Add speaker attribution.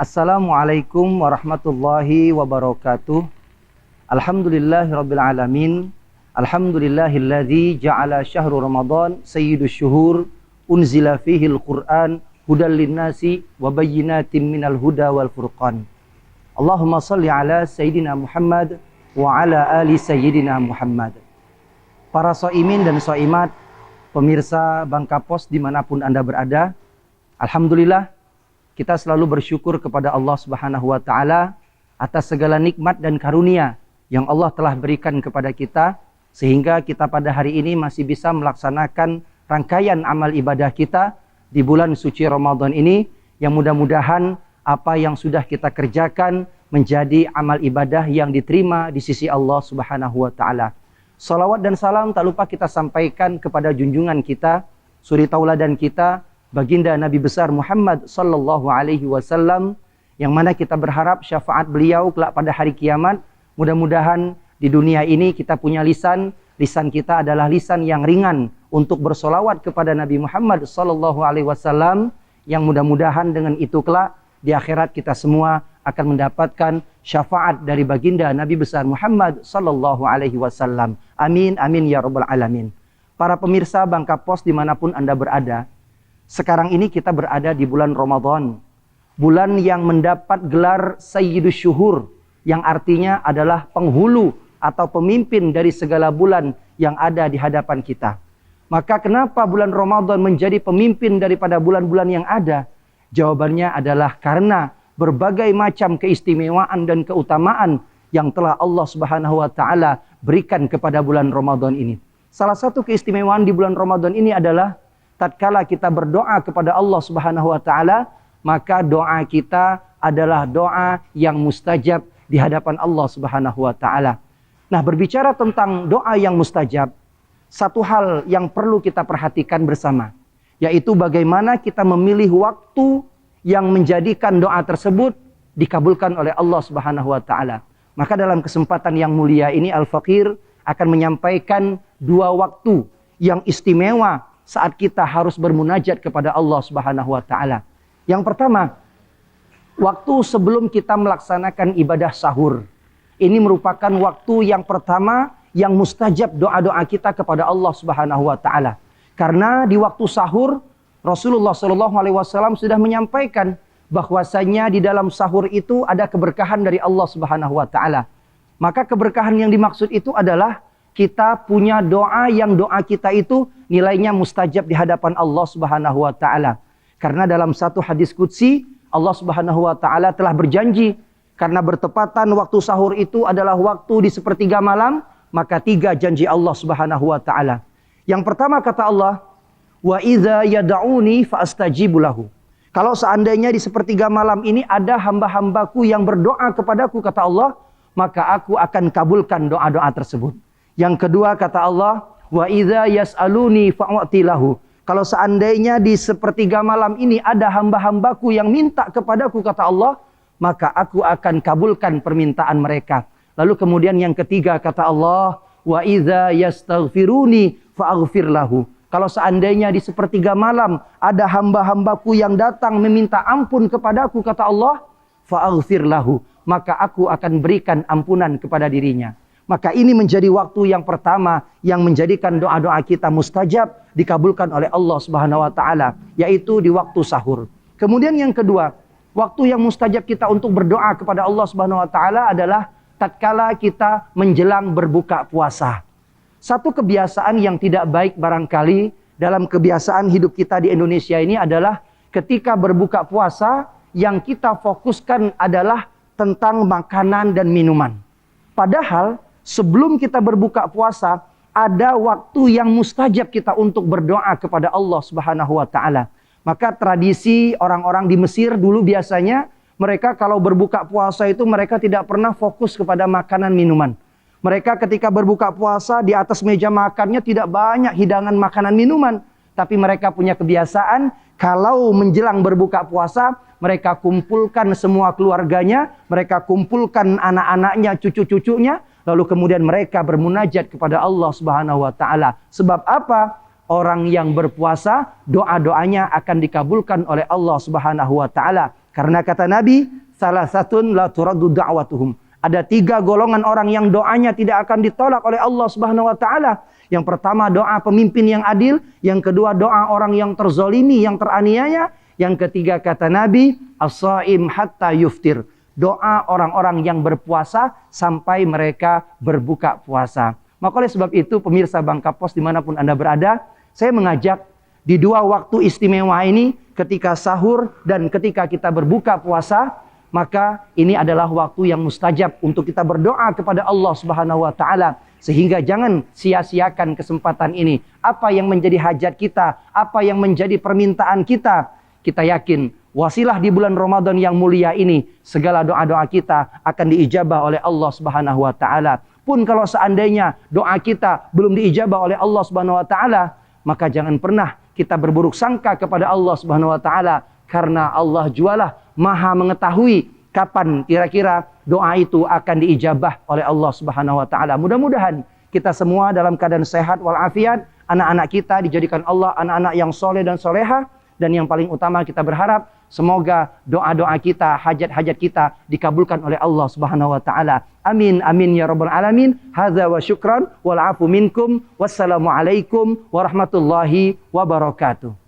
Speaker 1: Assalamualaikum warahmatullahi wabarakatuh. Alhamdulillahirabbil alamin. Alhamdulillahilladzi ja'ala syahru Ramadan sayyidus syuhur unzila fihil Qur'an hudal linnasi wa bayyinatin minal huda wal furqan. Allahumma shalli ala sayyidina Muhammad wa ala ali sayyidina Muhammad. Para shaimin dan shaimat, pemirsa Bangka Pos dimanapun Anda berada, alhamdulillah kita selalu bersyukur kepada Allah Subhanahu wa Ta'ala atas segala nikmat dan karunia yang Allah telah berikan kepada kita, sehingga kita pada hari ini masih bisa melaksanakan rangkaian amal ibadah kita di bulan suci Ramadan ini, yang mudah-mudahan apa yang sudah kita kerjakan menjadi amal ibadah yang diterima di sisi Allah Subhanahu wa Ta'ala. Salawat dan salam tak lupa kita sampaikan kepada junjungan kita, suri tauladan kita, baginda Nabi besar Muhammad sallallahu alaihi wasallam, yang mana kita berharap syafaat beliau kelak pada hari kiamat. Mudah-mudahan di dunia ini kita punya lisan kita adalah lisan yang ringan untuk bersolawat kepada Nabi Muhammad sallallahu alaihi wasallam, yang mudah-mudahan dengan itu kelak di akhirat kita semua akan mendapatkan syafaat dari baginda Nabi besar Muhammad sallallahu alaihi wasallam. Amin amin ya rabbal alamin. Para pemirsa Bangka Pos dimanapun Anda berada, sekarang ini kita berada di bulan Ramadan, bulan yang mendapat gelar Sayyidus Syuhur, yang artinya adalah penghulu atau pemimpin dari segala bulan yang ada di hadapan kita. Maka kenapa bulan Ramadan menjadi pemimpin daripada bulan-bulan yang ada? Jawabannya adalah karena berbagai macam keistimewaan dan keutamaan yang telah Allah Subhanahu wa Ta'ala berikan kepada bulan Ramadan ini. Salah satu keistimewaan di bulan Ramadan ini adalah tatkala kita berdoa kepada Allah Subhanahu wa Ta'ala, maka doa kita adalah doa yang mustajab di hadapan Allah Subhanahu wa Ta'ala. Nah, berbicara tentang doa yang mustajab, satu hal yang perlu kita perhatikan bersama, yaitu bagaimana kita memilih waktu yang menjadikan doa tersebut dikabulkan oleh Allah Subhanahu wa Ta'ala. Maka dalam kesempatan yang mulia ini, Al-Faqir akan menyampaikan dua waktu yang istimewa saat kita harus bermunajat kepada Allah Subhanahu wa Ta'ala. Yang pertama, waktu sebelum kita melaksanakan ibadah sahur. Ini merupakan waktu yang pertama yang mustajab doa-doa kita kepada Allah Subhanahu wa Ta'ala. Karena di waktu sahur Rasulullah SAW sudah menyampaikan bahwasanya di dalam sahur itu ada keberkahan dari Allah Subhanahu wa Ta'ala. Maka keberkahan yang dimaksud itu adalah kita punya doa yang doa kita itu nilainya mustajab di hadapan Allah Subhanahu wa Ta'ala. Karena dalam satu hadis qudsi, Allah Subhanahu wa Ta'ala telah berjanji, karena bertepatan waktu sahur itu adalah waktu di sepertiga malam, maka tiga janji Allah Subhanahu wa Ta'ala. Yang pertama kata Allah, wa idza yad'uni fa astajibu lahu. Kalau seandainya di sepertiga malam ini ada hamba-hambaku yang berdoa kepadaku, kata Allah, maka aku akan kabulkan doa-doa tersebut. Yang kedua kata Allah, wa idza yas'aluni fa'u'ti lahu. Kalau seandainya di sepertiga malam ini ada hamba-hambaku yang minta kepadaku, kata Allah, maka aku akan kabulkan permintaan mereka. Lalu kemudian yang ketiga kata Allah, wa idza yastaghfiruni fa'aghfir lahu. Kalau seandainya di sepertiga malam ada hamba-hambaku yang datang meminta ampun kepadaku, kata Allah, fa'aghfir lahu, maka aku akan berikan ampunan kepada dirinya. Maka ini menjadi waktu yang pertama yang menjadikan doa-doa kita mustajab, dikabulkan oleh Allah Subhanahu wa Ta'ala, yaitu di waktu sahur. Kemudian yang kedua, waktu yang mustajab kita untuk berdoa kepada Allah Subhanahu wa Ta'ala adalah tatkala kita menjelang berbuka puasa. Satu kebiasaan yang tidak baik barangkali dalam kebiasaan hidup kita di Indonesia ini adalah ketika berbuka puasa yang kita fokuskan adalah tentang makanan dan minuman. Padahal sebelum kita berbuka puasa, ada waktu yang mustajab kita untuk berdoa kepada Allah Subhanahu wa Ta'ala. Maka tradisi orang-orang di Mesir dulu biasanya, mereka kalau berbuka puasa itu mereka tidak pernah fokus kepada makanan minuman. Mereka ketika berbuka puasa di atas meja makannya tidak banyak hidangan makanan minuman. Tapi mereka punya kebiasaan, kalau menjelang berbuka puasa, mereka kumpulkan semua keluarganya, mereka kumpulkan anak-anaknya, cucu-cucunya, lalu kemudian mereka bermunajat kepada Allah Subhanahu wa Ta'ala. Sebab apa? Orang yang berpuasa, doa-doanya akan dikabulkan oleh Allah Subhanahu wa Ta'ala. Karena kata Nabi, salah satun la turaddu da'watuhum. Ada 3 golongan orang yang doanya tidak akan ditolak oleh Allah Subhanahu wa taala. Yang pertama doa pemimpin yang adil, yang kedua doa orang yang terzolimi, yang teraniaya, yang ketiga kata Nabi, as-shaim hatta yuftir. Doa orang-orang yang berpuasa sampai mereka berbuka puasa. Maka oleh sebab itu pemirsa Bangka Pos dimanapun Anda berada, saya mengajak di 2 waktu istimewa ini, ketika sahur dan ketika kita berbuka puasa, maka ini adalah waktu yang mustajab untuk kita berdoa kepada Allah Subhanahu wa taala. Sehingga jangan sia-siakan kesempatan ini. Apa yang menjadi hajat kita, apa yang menjadi permintaan kita, kita yakin wasilah di bulan Ramadan yang mulia ini, segala doa-doa kita akan diijabah oleh Allah Subhanahu wa taala. Pun kalau seandainya doa kita belum diijabah oleh Allah Subhanahu wa taala, maka jangan pernah kita berburuk sangka kepada Allah Subhanahu wa taala, karena Allah jualah Maha mengetahui kapan kira-kira doa itu akan diijabah oleh Allah Subhanahu wa taala. Mudah-mudahan kita semua dalam keadaan sehat walafiat, anak-anak kita dijadikan Allah anak-anak yang soleh dan soleha, dan yang paling utama kita berharap semoga doa-doa kita, hajat-hajat kita dikabulkan oleh Allah Subhanahu wa taala. Amin amin ya rabbal alamin. Hadza wa syukran wal afu minkum. Wassalamualaikum warahmatullahi wabarakatuh.